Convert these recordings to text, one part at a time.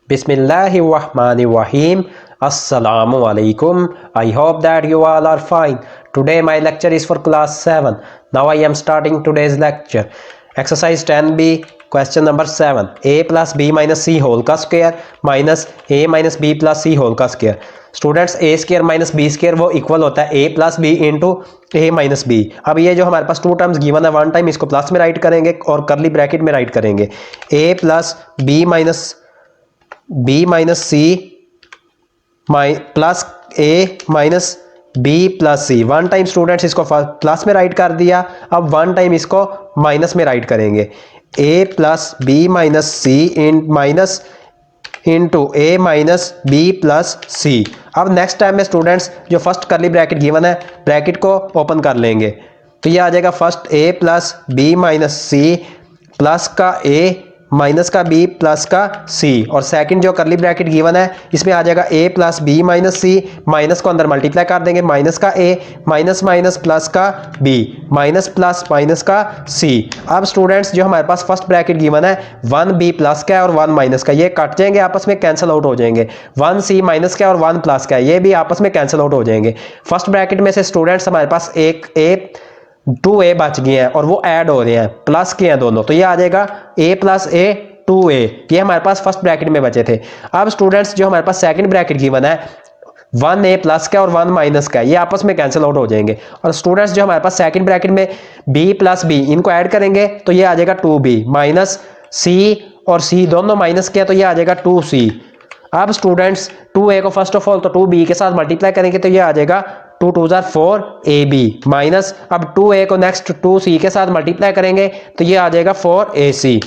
Bismillahirrahmanirrahim. Assalamu alaikum. I hope that you all are fine. Today my lecture is for class 7. Now I am starting today's lecture. Exercise 10b, question number 7. A plus b minus c whole का square minus a minus b plus c whole का square. Students a square minus b square वो equal होता है a plus b into A minus b. अब ये जो हमारे पास टू टर्म्स गिवन है, वन टाइम इसको प्लस में राइट करेंगे और करली ब्रैकेट में राइट करेंगे ए plus B minus C plus a minus B plus c. One time students इसको प्लस में राइट कर दिया, अब वन टाइम इसको माइनस में राइट करेंगे ए plus B minus C minus into ए माइनस बी प्लस सी। अब नेक्स्ट टाइम में स्टूडेंट्स जो फर्स्ट करली ब्रैकेट गिवन है, ब्रैकेट को ओपन कर लेंगे तो ये आ जाएगा first A plus B minus C plus का ए माइनस का बी प्लस का सी, और सेकंड जो करली ब्रैकेट गिवन है इसमें आ जाएगा ए plus B minus C, minus को अंदर मल्टीप्लाई कर देंगे माइनस का ए माइनस माइनस प्लस का बी माइनस प्लस माइनस का सी। अब स्टूडेंट्स जो हमारे पास फर्स्ट ब्रैकेट गिवन है वन बी प्लस का है और वन माइनस का, ये कट जाएंगे आपस में कैंसिल आउट हो जाएंगे। वन सी माइनस का और वन प्लस का है, ये भी आपस में कैंसिल आउट हो जाएंगे। फर्स्ट ब्रैकेट में से स्टूडेंट्स हमारे पास एक ए 2a बच गए हैं और वो ऐड हो रहे हैं, प्लस के हैं दोनों, तो ये आ जाएगा a प्लस ए 2a। ये हमारे पास फर्स्ट ब्रैकेट में बचे थे। अब स्टूडेंट्स जो हमारे पास सेकंड ब्रैकेट गिवन है 1a प्लस का और 1 माइनस का, ये आपस में कैंसिल आउट हो जाएंगे। और स्टूडेंट्स जो हमारे पास सेकंड ब्रैकेट में b प्लस बी इनको ऐड करेंगे तो ये आ जाएगा 2b माइनस c और c दोनों माइनस के हैं तो ये आ जाएगा 2c। अब स्टूडेंट्स 2a को फर्स्ट ऑफ ऑल तो 2b के साथ मल्टीप्लाई करेंगे तो ये आ जाएगा 2 2 4ab माइनस अब 2a को नेक्स्ट 2c के साथ मल्टीप्लाई करेंगे तो ये आ जाएगा 4ac।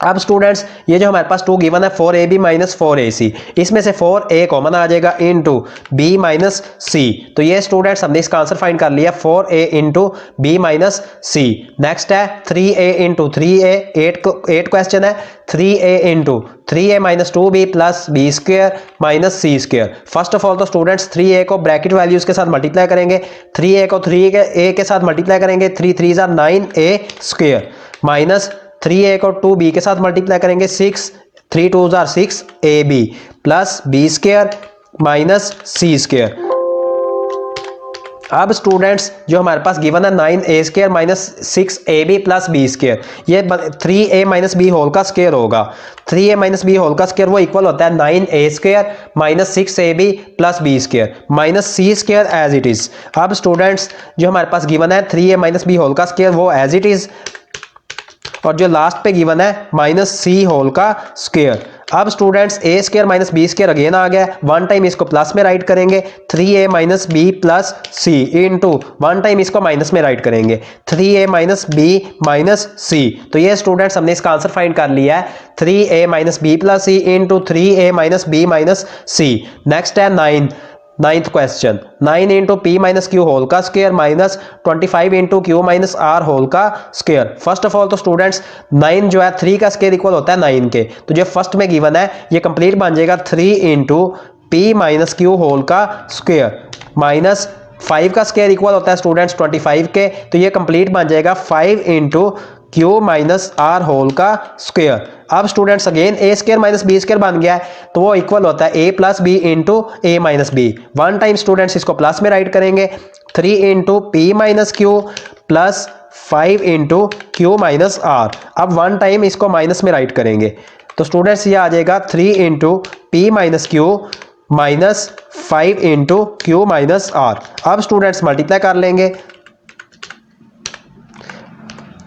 अब स्टूडेंट्स ये जो हमारे पास 2 गिवन है 4ab माइनस 4ac, इसमें से 4a कॉमन आ जाएगा इंटू b माइनस सी, तो ये स्टूडेंट्स हमने इसका आंसर फाइंड कर लिया 4a इंटू बी माइनस सी। नेक्स्ट है 3a इंटू 3a, 8 क्वेश्चन है 3a into 3a minus 2b plus B square minus C square. First of all तो स्टूडेंट्स 3a को ब्रैकेट वैल्यूज के साथ मल्टीप्लाई करेंगे, 3a को 3a के साथ मल्टीप्लाई करेंगे 3 3 9a स्क्वेयर माइनस 3a को 2b के साथ मल्टीप्लाई करेंगे 6 3 2 6ab plus B square minus सी स्क्वेयर। अब स्टूडेंट्स जो हमारे पास गिवन है 9a square minus 6ab plus B square, ये 3a माइनस बी होल का स्क्वेयर होगा। 3a माइनस बी होल का स्क्वेयर वो इक्वल होता है 9a square minus 6ab plus B square minus C square as it is. अब students जो हमारे पास गिवन है 3a माइनस बी होल का स्क्वेयर वो एज इट इज, और जो लास्ट पे गिवन है माइनस सी होल का स्क्वायर। अब students a square minus B square again आ गया, वन टाइम इसको प्लस में राइट करेंगे 3a minus B plus c into one time इसको माइनस में राइट करेंगे 3a माइनस बी माइनस सी। तो ये स्टूडेंट्स हमने इसका आंसर फाइंड कर लिया है 3a minus B plus c into 3a minus b minus सी। नेक्स्ट है ninth question 9 into P minus Q whole का square minus 25 into Q minus r whole का स्क्वायर। फर्स्ट ऑफ ऑल तो students 9 जो है 3 का स्क्वायर इक्वल होता है 9 के, तो जो फर्स्ट में गिवन है ये कंप्लीट बन जाएगा 3 into P minus Q whole का स्क्वायर माइनस 5 का स्क्वायर इक्वल होता है स्टूडेंट्स 25 के, तो ये कंप्लीट बन जाएगा 5 into Q minus r whole का स्क्वायर। अब students again a square minus B square बन गया है तो वो इक्वल होता है a plus b into A minus b. One time students इसको प्लस में राइट करेंगे 3 into P minus q plus 5 into Q minus are. अब वन टाइम इसको माइनस में राइट करेंगे तो स्टूडेंट्स ये आ जाएगा 3 into P minus Q minus 5 into Q minus are. अब स्टूडेंट्स मल्टीप्लाई कर लेंगे,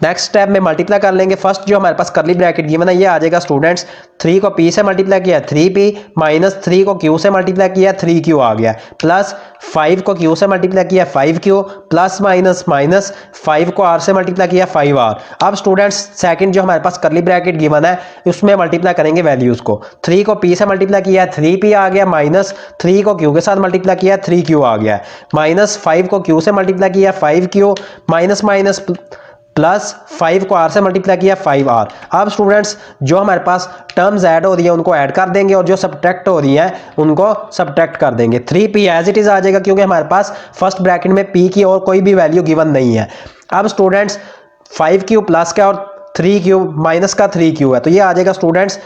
नेक्स्ट स्टेप में मल्टीप्लाई कर लेंगे। फर्स्ट जो हमारे पास करली ब्रैकेट गिवन है ये आ जाएगा स्टूडेंट्स 3 को p से मल्टीप्लाई किया 3p माइनस 3 को q से मल्टीप्लाई किया 3q आ गया प्लस 5 को q से मल्टीप्लाई किया 5q प्लस माइनस माइनस 5 को r से मल्टीप्लाई किया 5r। अब स्टूडेंट्स सेकंड जो हमारे पास करली ब्रैकेट गिवन है उसमें मल्टीप्लाई करेंगे वैल्यूज को, 3 को p से मल्टीप्लाई किया 3p आ गया माइनस 3 को q के साथ मल्टीप्लाई किया 3q आ गया माइनस 5 को q से मल्टीप्लाई किया 5q माइनस माइनस प्लस 5 को r से मल्टीप्लाई किया 5r। अब स्टूडेंट्स जो हमारे पास टर्म्स ऐड हो रही है उनको ऐड कर देंगे और जो सब्ट्रैक्ट हो रही है उनको सब्ट्रैक्ट कर देंगे। 3p एज इट इज आ जाएगा क्योंकि हमारे पास फर्स्ट ब्रैकेट में p की और कोई भी वैल्यू गिवन नहीं है। अब स्टूडेंट्स 5q प्लस का और 3q माइनस का 3q है तो ये आ जाएगा स्टूडेंट्स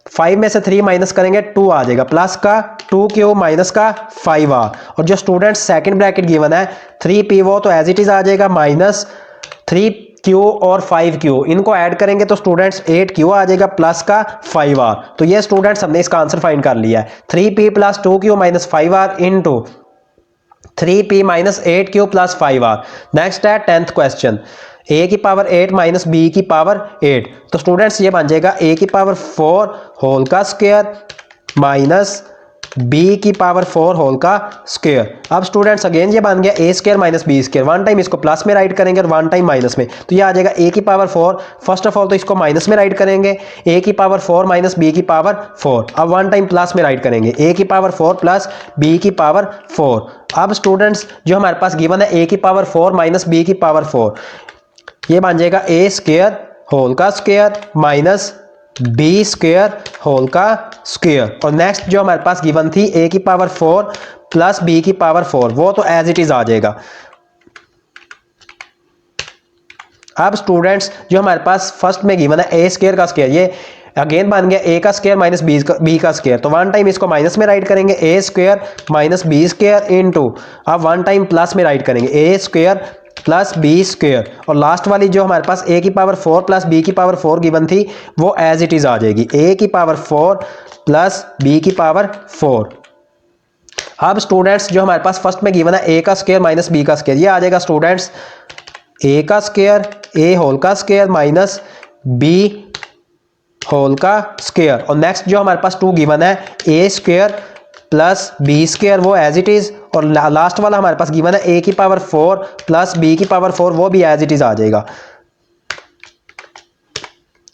5 में से 3 माइनस करेंगे 2 आ जाएगा, प्लस का 2 क्यू माइनस का 5r। और जो स्टूडेंट सेकंड ब्रैकेट गिवन है 3p वो तो एज इट इज आ जाएगा, माइनस 3q और 5q इनको ऐड करेंगे तो स्टूडेंट्स 8q आ जाएगा प्लस का 5r। तो ये स्टूडेंट्स हमने इसका आंसर फाइंड कर लिया है, 3p plus 2q minus 5r into 3p minus 8q plus 5r। Next है 10th क्वेश्चन, a की पावर 8 माइनस b की पावर 8। तो स्टूडेंट्स ये बन जाएगा a की पावर 4 होल का स्क्वायर माइनस b की पावर 4 होल का स्क्वायर। अब स्टूडेंट्स अगेन ये बन गया a square minus b square, one time इसको प्लस में राइट करेंगे और वन टाइम माइनस में, तो ये आ जाएगा a की पावर 4। फर्स्ट ऑफ ऑल तो इसको माइनस में राइट करेंगे, a की पावर 4 माइनस b की पावर 4। अब वन टाइम प्लस में राइट करेंगे, a की पावर 4 प्लस b की पावर 4। अब स्टूडेंट्स जो हमारे पास गिवन है a की पावर 4 माइनस b की पावर 4, ये बन जाएगा a स्क्वायर होल का square minus B square whole का स्क्वायर। और नेक्स्ट जो हमारे पास गिवन थी a की पावर 4 प्लस b की पावर 4, वो तो एज इट इज आ जाएगा। अब स्टूडेंट्स जो हमारे पास फर्स्ट में गिवन है a स्क्वायर का स्क्वायर, ये अगेन बन गया a का स्क्वायर माइनस b का स्क्वायर, तो वन टाइम इसको माइनस में राइट करेंगे a square minus b square into, अब वन टाइम प्लस में राइट करेंगे a square plus B square. और लास्ट वाली जो हमारे पास a की पावर 4 प्लस b की पावर 4 गिवन थी वो एज इट इज आ जाएगी, a की पावर 4 प्लस b की पावर 4। अब स्टूडेंट्स जो हमारे पास फर्स्ट में गिवन है a का स्क्वायर माइनस b का स्क्वायर, ये आ जाएगा स्टूडेंट्स a का स्क्वायर a होल का स्क्वायर माइनस b होल का स्क्वायर। और नेक्स्ट जो हमारे पास 2 गिवन है a square plus B square, वो एज इट इज। और लास्ट वाला हमारे पास गिवन है a की पावर 4 प्लस b की पावर 4, वो भी एज इट इज आ जाएगा,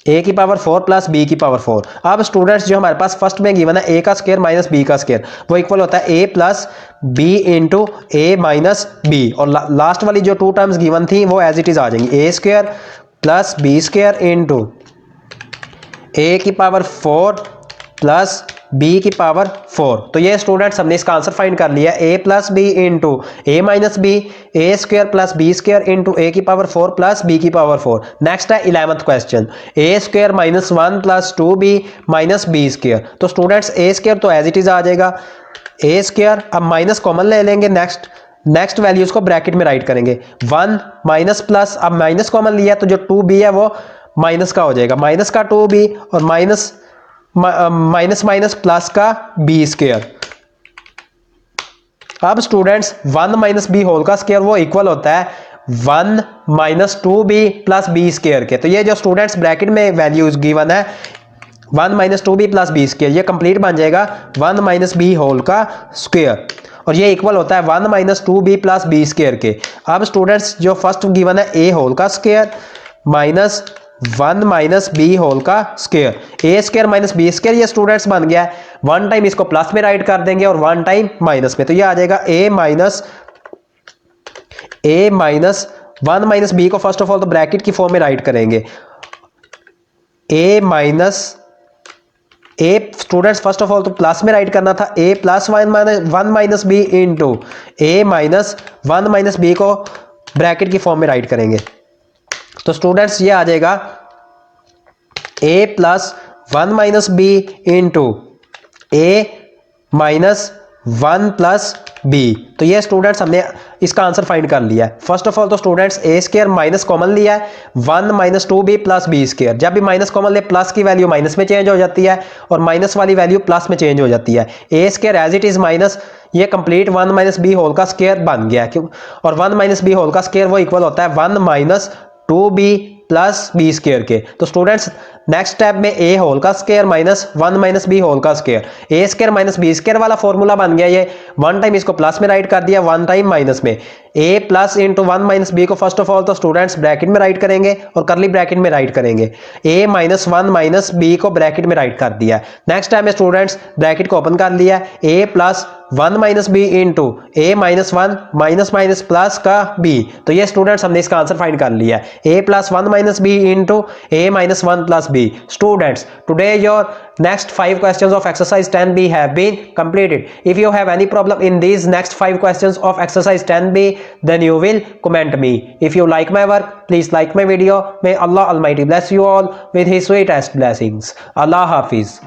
a की पावर 4 प्लस b की पावर 4। अब स्टूडेंट्स जो हमारे पास फर्स्ट में गिवन है a का स्क्वायर माइनस b का स्क्वायर, वो इक्वल होता है a plus b into a minus b। और लास्ट वाली जो 2 टर्म्स गिवन थी वो एज इट इज आ जाएंगी, a square plus b square into a की पावर 4 प्लस b की पावर 4। तो ये स्टूडेंट्स हमने इसका आंसर फाइंड कर लिया, a plus b into A minus b, a square plus B square into a की पावर 4 प्लस b की पावर 4। नेक्स्ट है 11th question, a square minus 1 plus 2b minus B square. तो students a square तो as it is आ जाएगा, a square, अब minus common ले लेंगे, नेक्स्ट वैल्यूज को ब्रैकेट में राइट करेंगे, 1 माइनस प्लस, अब माइनस कॉमन लिया तो जो 2b है वो माइनस का हो जाएगा, माइनस का 2b और माइनस माइनस प्लस का b स्क्वायर। अब स्टूडेंट्स 1 माइनस बी होल का स्क्वायर वो इक्वल होता है 1 minus 2b plus B square के। तो ये जो स्टूडेंट्स ब्रैकेट में वैल्यूज गिवन है 1 minus 2b plus B square, ये कंप्लीट बन जाएगा 1 माइनस बी होल का स्क्वायर, और ये इक्वल होता है 1 minus 2b plus B square के। अब स्टूडेंट्स जो फर्स्ट गिवन है a होल का square minus 1 minus B whole का square, A square minus B square, ये स्टूडेंट्स बन गया है, वन टाइम इसको प्लस में राइट कर देंगे और वन टाइम माइनस में, तो ये आ जाएगा a माइनस 1 माइनस बी को फर्स्ट ऑफ ऑल तो ब्रैकेट की फॉर्म में राइट करेंगे, a minus a students first of all तो प्लस में राइट करना था, a plus 1 minus B into A minus 1 minus B को ब्रैकेट की फॉर्म में राइट करेंगे। तो स्टूडेंट्स ये आ जाएगा a plus 1 minus B into A minus 1 plus B. तो ये स्टूडेंट्स हमने इसका आंसर फाइंड कर लिया है। फर्स्ट ऑफ ऑल तो students a square minus common लिया है, 1 minus 2b plus B square, जब भी माइनस कॉमन ले प्लस की वैल्यू माइनस में चेंज हो जाती है और माइनस वाली वैल्यू प्लस में चेंज हो जाती है। a square as it is minus, ये कंप्लीट 1 माइनस बी होल का स्क्वायर बन गया, क्यों, और 1 माइनस बी होल का स्क्वायर वो इक्वल होता है 1 minus 2b plus B square के। तो स्टूडेंट्स नेक्स्ट स्टेप में a होल का square minus 1 minus B whole का square, A square minus B square वाला फॉर्मूला बन गया, ये वन टाइम इसको प्लस में राइट कर दिया, वन टाइम माइनस में, a plus into 1 minus B को फर्स्ट ऑफ ऑल तो स्टूडेंट्स ब्रैकेट में राइट करेंगे और करली ब्रैकेट में राइट करेंगे, a माइनस 1 माइनस बी को ब्रैकेट में राइट कर दिया। नेक्स्ट टाइम में स्टूडेंट्स ब्रैकेट को ओपन कर लिया, a plus 1 minus B into A minus 1 minus minus plus का b। तो ये स्टूडेंट्स हमने इसका आंसर फाइंड कर लिया, a plus 1 minus B into A minus 1 plus b। Students, today your next 5 questions of exercise 10b have been completed. If you have any problem in these next 5 questions of exercise 10b, then you will comment me. If you like my work, please like my video. May Allah Almighty bless you all with His sweetest blessings. Allah Hafiz.